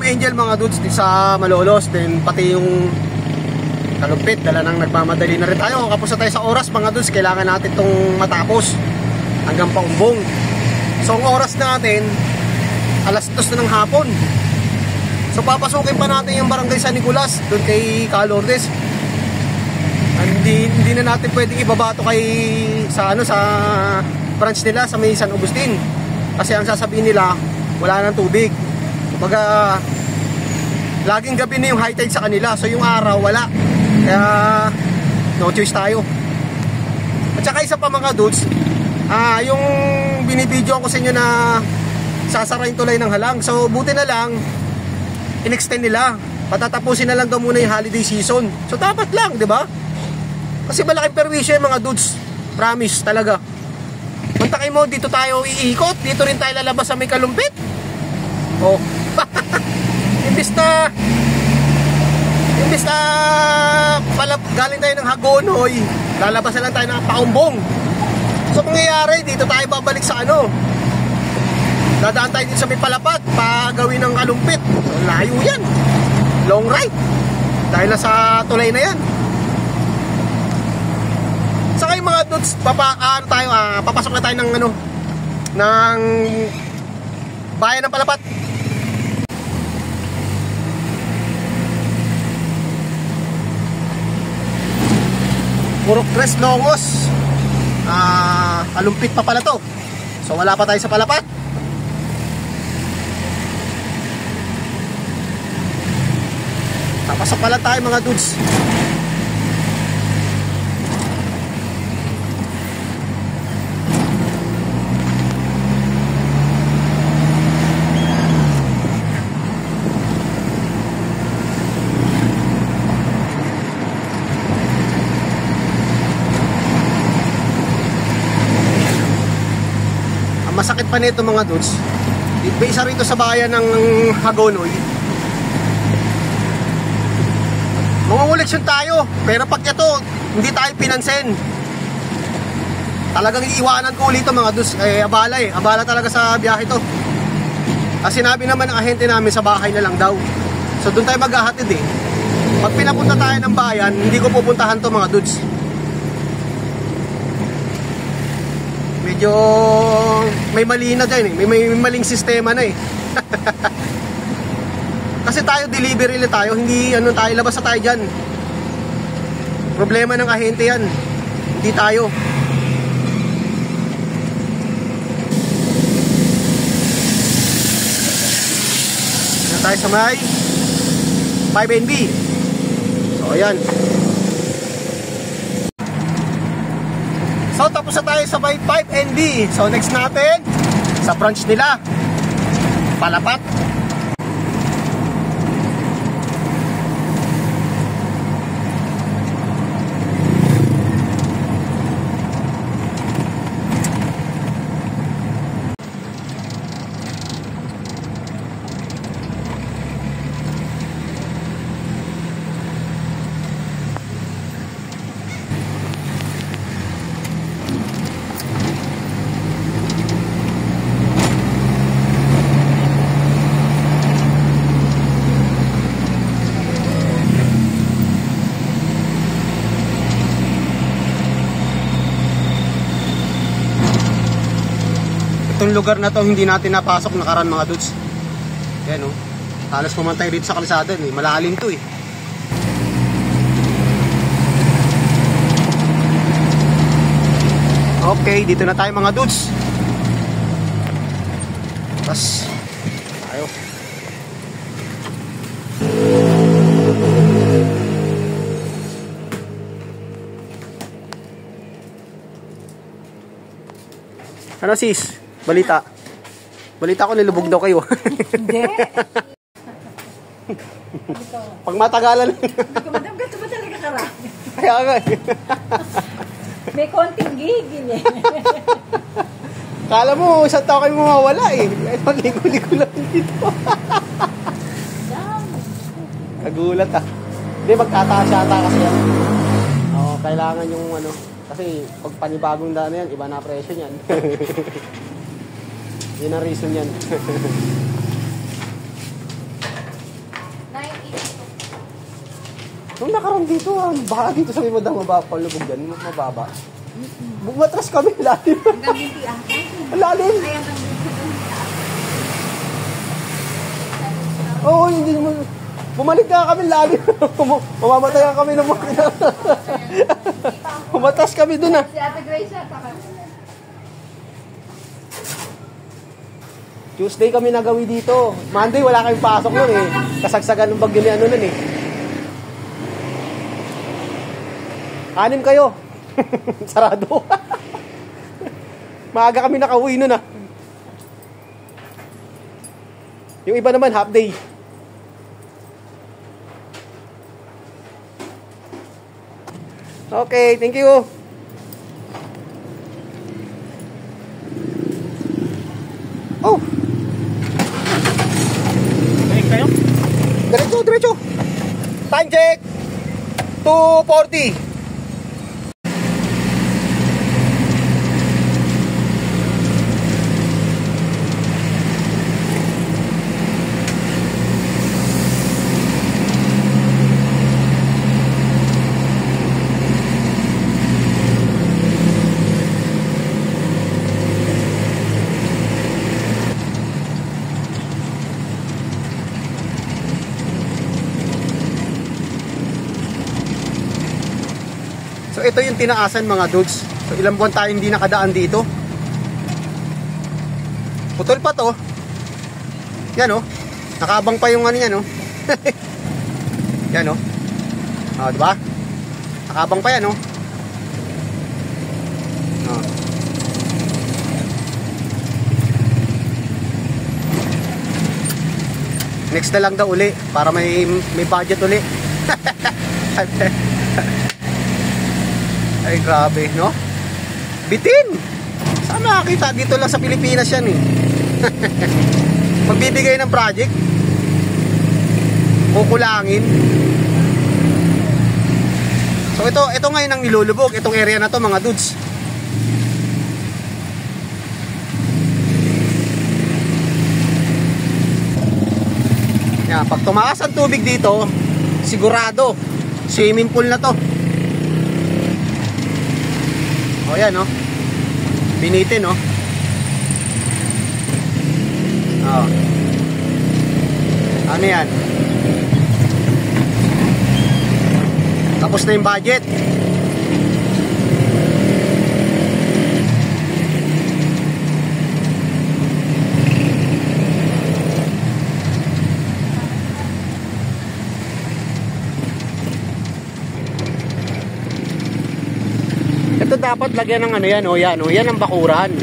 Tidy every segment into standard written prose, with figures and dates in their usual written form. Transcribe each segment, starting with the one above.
Angel mga dudes sa Malolos, then pati yung Kalumpit, dala nang nagmamadali na rin tayo. Kapos na tayo sa oras mga dudes, kailangan natin itong matapos hanggang Paumbong. So ang oras natin alas 2 na ng hapon. So papasukin pa natin yung barangay San Nicolas doon kay Calordes. Hindi na natin pwedeng ibabato kay sa branch nila sa may San Agustin. Kasi ang sasabihin nila, wala nang tubig. Kumbaga laging gabi na yung high tide sa kanila. So yung araw wala. Kaya no choice tayo. At saka isa pa mga dudes, yung binibidyo ko sa inyo na sasara yung tulay ng Halang. So buti na lang in-extend nila. Patatapusin na lang daw muna yung holiday season. So dapat lang, di ba? Kasi malaking perwisyo yung mga dudes. Promise talaga. Mantakay mo, dito tayo iikot. Dito rin tayo lalabas sa may Kalumpit. Oh. Imbis na galing tayo ng Hagonoy, lalabas na lang tayo ng Paumbong. So mangyayari, dito tayo babalik sa dadaan tayo dito sa may Palapat pagawin ng Kalumpit. So layo yan, long ride dahil na sa tulay na yan. Saka yung mga dudes, papasok na tayo ng bayan ng Palapat. Purok Tres Longos, Kalumpit pa pala to. So wala pa tayo sa Palapat. Papasok pala tayo mga dudes. Masakit pa nito mga dudes, isa rito sa bayan ng Hagonoy, mangunguleksyon tayo, pero pag ito hindi tayo pinansin, talagang iiwanan ko ulit mga dudes. Abala talaga sa biyahe to. Kasi sinabi naman ng ahente namin sa bahay na lang daw. So doon tayo maghahatid eh. Pag pinapunta tayo ng bayan, hindi ko pupuntahan to mga dudes. Medyo may mali na dyan eh. May maling sistema na eh. Kasi tayo delivery na tayo, hindi tayo, labas na tayo dyan. Problema ng ahente yan, hindi tayo. Yan tayo sa may 5NB. So ayan. So tapos na tayo sa may 5NB. So next natin sa branch nila, Palapat. Itong lugar na to hindi natin napasok nakaraan mga dudes. Yan o. Halos pumantay dito sa kalsada eh. Malalim to eh. Okay, dito na tayo mga dudes. Tapos tayo. Ano sis? Balita ko nilubog daw kayo. Hindi. Pag matagalan. Madam, gato ba talaga karami? Kaya nga. May konting gigil eh. Kala mo, isang tao kayo mawawala eh. Ay, ligo-ligo lang dito. Kagulat ah. Hindi, magtataas yata kasi yan. Oo, kailangan yung kasi pag panibagong daan yan, iba na presyo yan. Yun ang reason yan. Nung nakaroon dito, baka dito sa may madang mababa, palubog yan, mababa. Bumatras kami, lalim. Hanggang hindi ata. Lalim. Ay, hanggang Oo, hindi mo. Bumalik na kami lalim. Mamamatay kami ng mga. Bumatras kami dun ah. si Ate Grace ata ka. Tuesday kami nagawi dito. Monday wala kaming pasok nun eh. Kasagsagan ng bagyo ni ano nun eh. 6 kayo. Sarado. Maaga kami nakauwi nun ah. Yung iba naman half day. Okay, thank you. Oh. Balik kayo? Diretso, diretso. Time check. 2:40. So ito yung tinaasan mga dudes. So ilang buwan tayo hindi nakadaan dito. Putol pa to. Yan oh. Nakabang pa yung ano yan oh. Yan oh. Oh, di ba? Nakabang pa yan oh. Oh. Next na lang daw uli para may budget uli. Ay grabe, no? Bitin! Saan makakita? Dito lang sa Pilipinas yan eh. Magbibigay ng project. Kukulangin. So ito ngayon ang nilulubog. Itong area na to mga dudes. Yan, pag tumaas ang tubig dito, sigurado, swimming pool na to. O yan o. Binitin o. O. Ano yan? Tapos na yung budget. Ito dapat lagyan ng ano yan, o yan, o yan ang bakuran.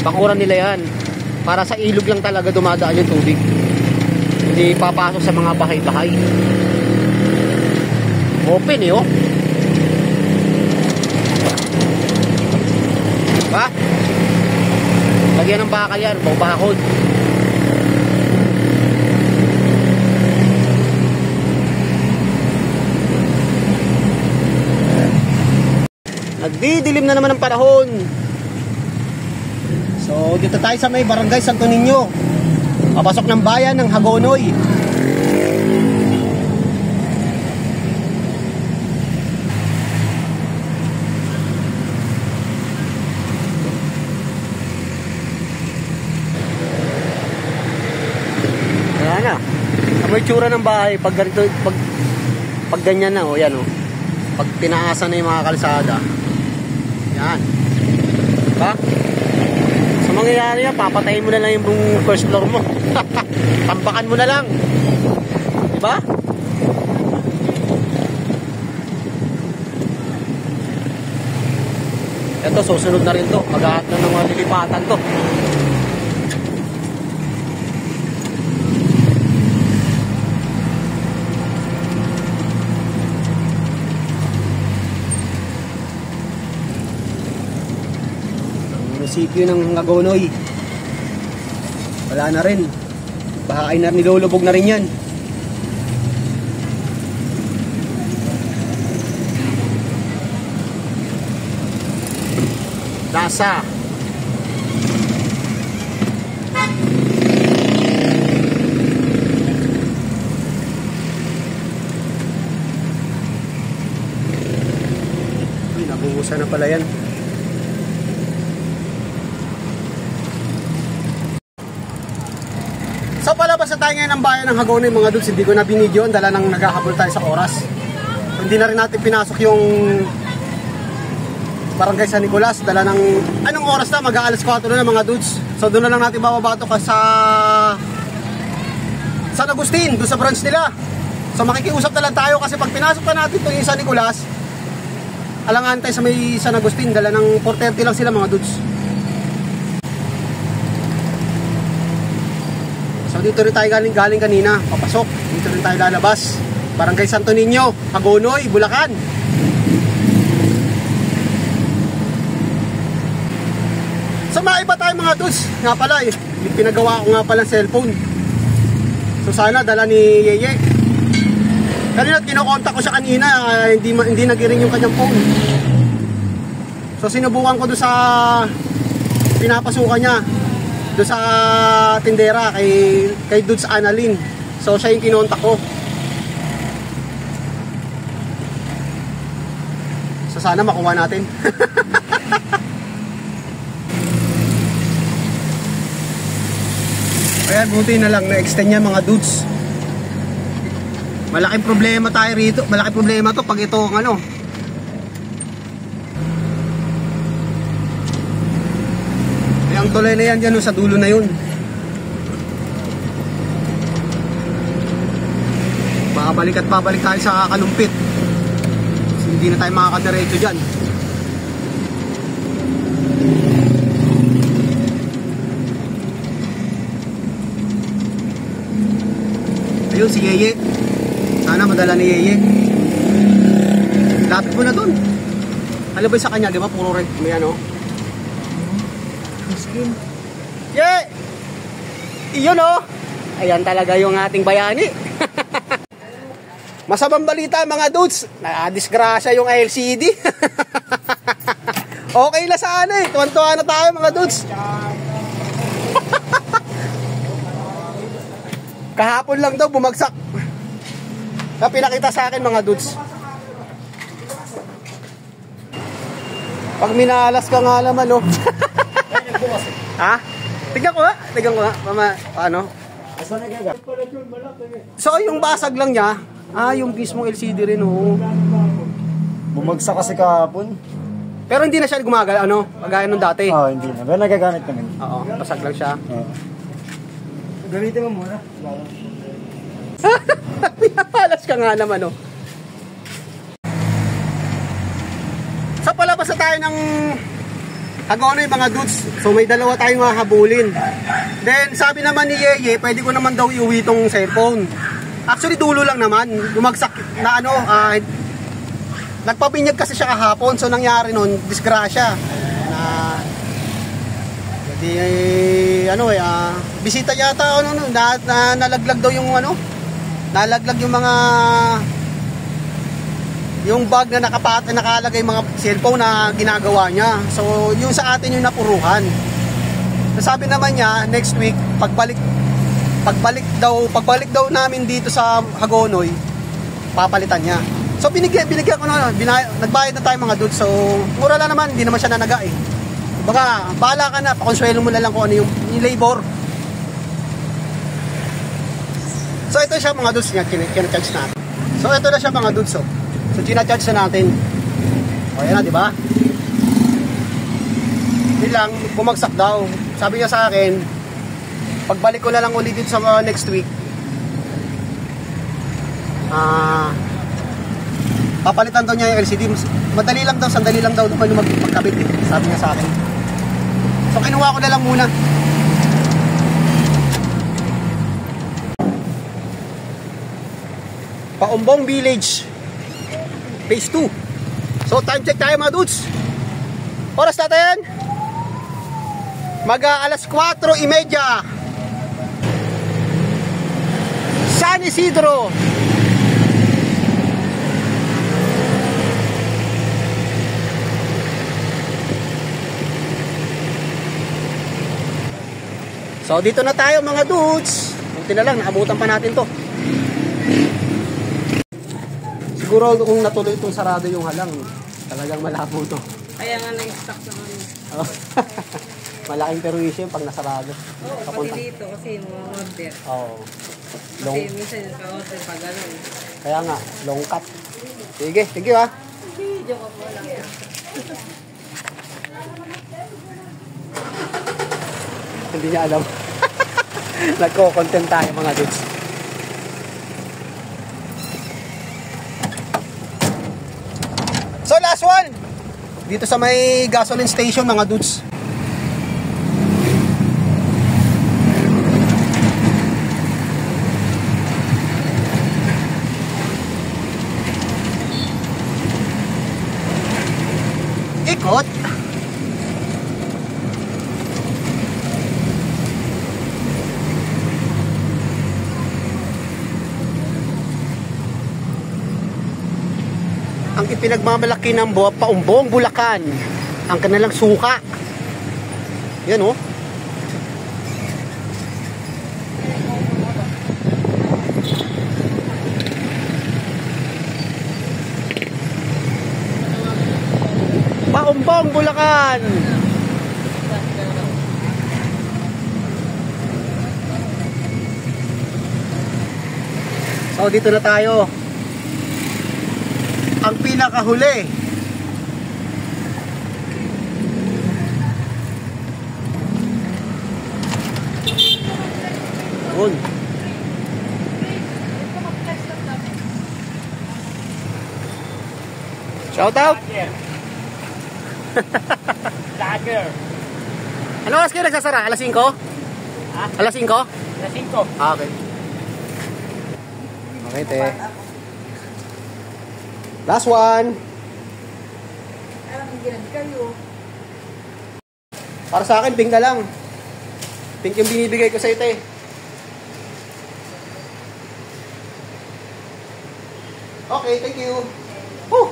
Bakuran nila yan. Para sa ilog lang talaga dumadaan yung tubig. Hindi papasok sa mga bahay-bahay. Open eh, oh. Diba? Lagyan ng bakal yan, bakod. Nagdidilim na naman ang panahon. So dito tayo sa may barangay Santo Niño, papasok ng bayan ng Hagonoy. Ayan na. Ang may tsura ng bahay pag ganito, pag ganyan na, o yan o. Pag tinaasan na yung mga kalsada. Yan. Diba? So mangyayari yan, papatayin mo na lang yung first floor mo. Tampakan mo na lang. Diba? Ito, susunod na rin to. Maghahat na ng mga lilipatan to. Munisipyo ng Hagonoy. Wala na rin. Bahay na, nilulubog na rin yan. Nasa Sana pala yan. So palabas na tayo ngayon ng bayan ng Hagonoy mga dudes. Hindi ko na binidyo, dala nang naghahabol tayo sa oras. So, hindi na rin natin pinasok yung Barangay San Nicolas. Dala ng anong oras na? Mag-aalas 4 na mga dudes. So doon na lang natin bababa to sa San Agustin, doon sa branch nila. So makikiusap na lang tayo kasi pag pinasok pa natin ito yung San Nicolas, alangan tayo sa may San Agustin. Dala ng 4:30 lang sila mga dudes. So dito rin tayo galing kanina, papasok. Dito rin tayo lalabas. Barangay Santo Niño, Hagonoy, Bulacan. So maiba tayo mga dudes. Nga pala pinagawa ko nga pala cellphone. So sana dala ni Yeye. Kanina kinokontak ko siya kanina, hindi nag-ring yung kanyang phone. So sinubukan ko doon sa pinapasukan niya, doon sa tindera kay Dudes Annalyn. So siya yung kinontak ko. So sana makuha natin. Ayan, buti na lang na-extend niya mga dudes. Malaking problema tayo rito. Malaking problema to pag ito ang ano. Ang tulay na yan dyan sa dulo na yun. Babalik at babalik tayo sa Kalumpit. So, hindi na tayo makakadiretso dyan. Ayun si Yeye. Sana madala ni Yeye. Lapit mo na dun. Alam ba sa kanya, di ba? Puro red. May ano. Skin. Ye! Iyon oh. Ayan talaga yung ating bayani. Masamang balita mga dudes. Nadisgrasya yung LCD. Okay na sana eh. Tuwan-tuwa na tayo mga dudes. Kahapon lang daw bumagsak. Na pinakita sa akin mga dudes. Pag minalas ka nga naman oh. Ha? Tignan ko nga. Paano? So yung basag lang niya, yung mismong LCD rin oh. Bumagsak kasi kahapon. Pero hindi na siya gumagala kagaya nung dati. Hindi na. Pero nagagamit naman. Oo, basag lang siya. Gamitin mo muna. Pinapalas ka nga naman oh. So palabas na tayo ng Hagonoy mga dudes. So may dalawa tayong hahabulin. Then sabi naman ni Yeye, pwede ko naman daw iuwi tong cellphone. Actually dulo lang naman. Bumagsak na nagpabinyag kasi siya kahapon. So nangyari nun, disgrasya. Bisita yata nalaglag daw yung nalaglag yung mga yung bag na nakalagay mga cellphone na ginagawa niya. So yung sa atin yung napuruhan. Sabi naman niya next week pagbalik daw namin dito sa Hagonoy, papalitan niya. So binigyan ko nagbayad na tayo mga dudes. So mura lang naman, hindi naman siya nanaga eh. Baka bahala ka na, pakonsuelo mo na lang kung ano yung labor. So ito siya mga dudes niya, kina-charge natin. So ito na siya mga dudes oh. So kina-charge na natin. O yan na, di ba? Hindi lang, bumagsak daw. Sabi niya sa akin, pagbalik ko na lang ulit dito sa next week, papalitan daw niya yung LCD. Madali lang daw, sandali lang daw naman yung magkabit eh. Sabi niya sa akin. So kinuha ko na lang muna. Paumbong Village Phase 2. So time check tayo mga dudes. Oras natin mag-aalas 4:30. San Isidro. So dito na tayo mga dudes. Buti na lang, naabutan pa natin to. Siguro kung natuloy itong sarado yung halang, talagang malabo to. Kaya nga na-stock na kami. Oh. Malaking perwisyo pag nasarado. Oo, pati dito kasi mga order. Oo. Kasi minsan yung ka-order pag gano'n. Kaya nga, long cut. Sige, thank you ha. Video ka po lang yan. Hindi niya alam. Nagko-content tayo mga dudes. So last one. Dito sa may gasoline station mga dudes. Ikot. Ang ipinagmamalaki ng Paumbong, Bulacan, ang kanilang suka. Yan oh. Paumbong, Bulacan. So dito na tayo. Ang pinakahuli. Yun. Shout out. Lager. Ano oras kayo nagsasara? Alas 5? Ha? Alas 5? Alas 5. Ah, okay. Okay, te. Last one. Alam, ginag kayo. Para sa akin, pink na lang. Pink yung binibigay ko sa ite. Okay, thank you.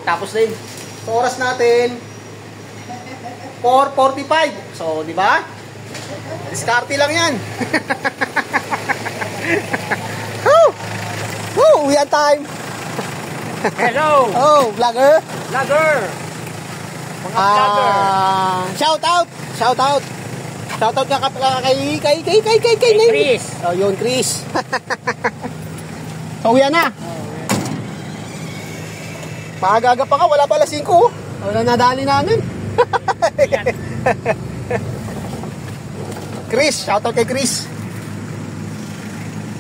Tapos na yun. So, oras natin 4:45. So, di ba? Diskarte lang yan. Uwian time. Hello! Oh, vlogger. Lager! Mga vlogger! Shout out. Shout out. Shout out ka kay Chris! Oh, yun, Chris. So, uwian na. Paagaga pa ka, wala pala 5. Wala nadali namin. Chris, shout out kay Chris.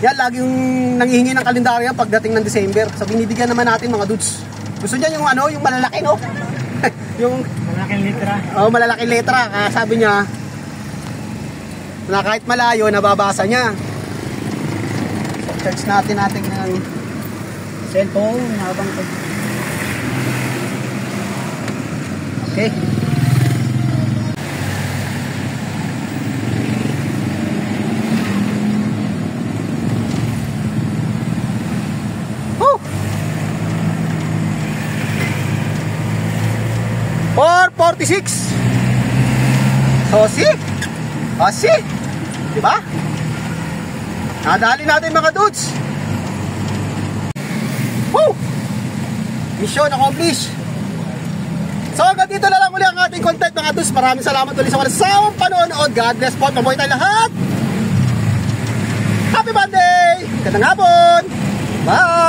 Yan, laging nanghihingi ng kalendaryo pagdating ng December. So, binibigyan naman natin mga dudes. Gusto niya yung ano, yung malalaki, no? Yung Malaking litra. oh, malalaking letra. Sabi niya, na kahit malayo, nababasa niya. So, search natin ng cellphone habang okay. Woo! 4:46. So, see? Diba? Nadali natin mga dudes. Woo! Mission accomplished. So hanggang dito na lang uli ang ating content mga dudes. Maraming salamat ulit sa walang panonood. God bless po. Mabuhay tayo lahat. Happy Monday! Gandang hapon! Bye!